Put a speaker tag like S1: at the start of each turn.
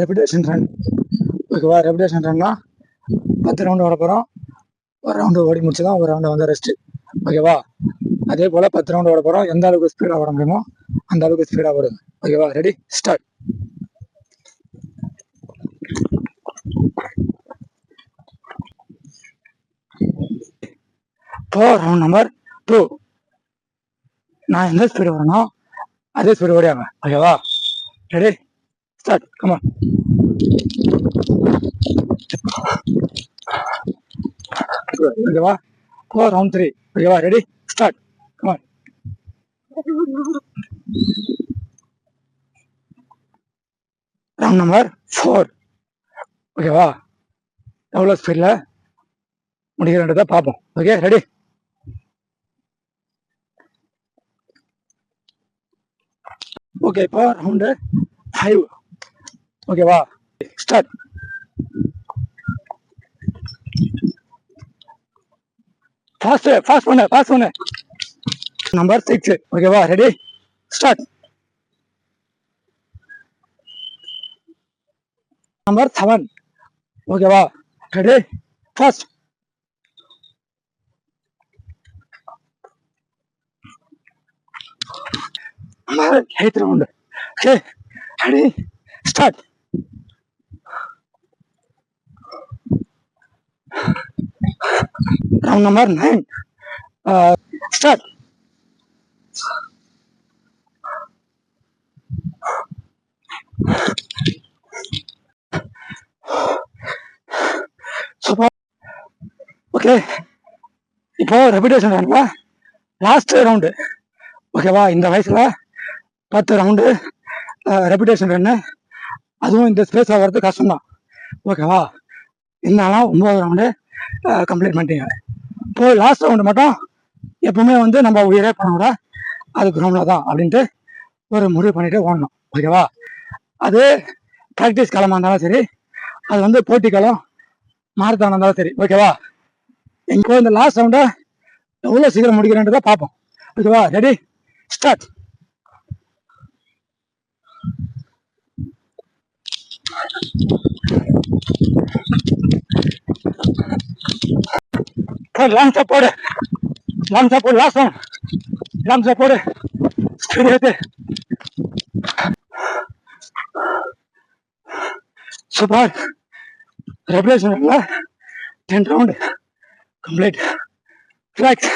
S1: Reputation run. ஓகேவா, reputation ரன்னா 10 round ஓட போகிறோம். ஒரு ரவுண்டு ஓடி முடிச்சு தான் ஒரு ரவுண்டு வந்து ரெஸ்ட்டு. ஓகேவா, அதே போல் 10 ரவுண்டு ஓட போகிறோம். எந்த அளவுக்கு ஸ்பீடாக ஓட முடியுமோ அந்த அளவுக்கு ஸ்பீடாக ஓடுங்க. ஓகேவா, ரெடி, ஸ்டார்ட். இப்போ ரவுண்ட் நம்பர் 2. நான் எந்த ஸ்பீடு வரணும் அதே ஸ்பீடு ஓடியாங்க. ஓகேவா, ரெடி, ஸ்டார்ட். கமான். ஓகேவா, இப்போ ரவுண்ட் 3. ஓகேவா, ready, start. Come on. Round number 4. ஓகேவா, எவ்வளோ ஸ்பீடில் முடிக்கிறன்றதை பார்ப்போம். Okay, ready. ஓகே, இப்போ ரவுண்டு 5. ஓகேவா, ஸ்டார்ட். ஃபாஸ்ட் பண்ணு. நம்பர் 6. ஓகேவா, ரெடி, ஸ்டார்ட். நம்பர் 7. ஓகேவா, ready, fast. Number 8 round. Okay, ready, start. Round number 9. Start. Super. Okay, இப்போ ரெபிடேஷன் ரன்ல லாஸ்ட் ரவுண்டு. ஓகேவா, இந்த வயசுல 10 ரவுண்டு ரெபிடேஷன் ரன்னு, அதுவும் இந்த ஸ்பேஸில் வர்றது கஷ்டம்தான். ஓகேவா, இருந்தாலும் 9 ரவுண்டு கம்ப்ளீட் பண்ணிட்டீங்க. இப்போ லாஸ்ட் ரவுண்டு மட்டும் எப்பவுமே வந்து நம்ம உயிரே பண்ண அது கிரவுண்டில் தான் அப்படின்ட்டு ஒரு முடிவு பண்ணிட்டு ஓடணும். ஓகேவா, அது ப்ராக்டிஸ் காலமாக இருந்தாலும் சரி, அது வந்து போட்டி காலம் மாரத்தான் இருந்தாலும் சரி. ஓகேவா, இப்போ இந்த லாஸ்ட் ரவுண்டை எவ்வளோ சீக்கிரம் முடிக்கிறேன்றதை பார்ப்போம். ஓகேவா, ரெடி, ஸ்டார்ட். லாங்ஸா போடு, லாஸ்ட் ரவுண்ட் லாங்ஸா போடு, ஸ்பீடு ஏத்து. Super. Regulation 10 round complete. Relax.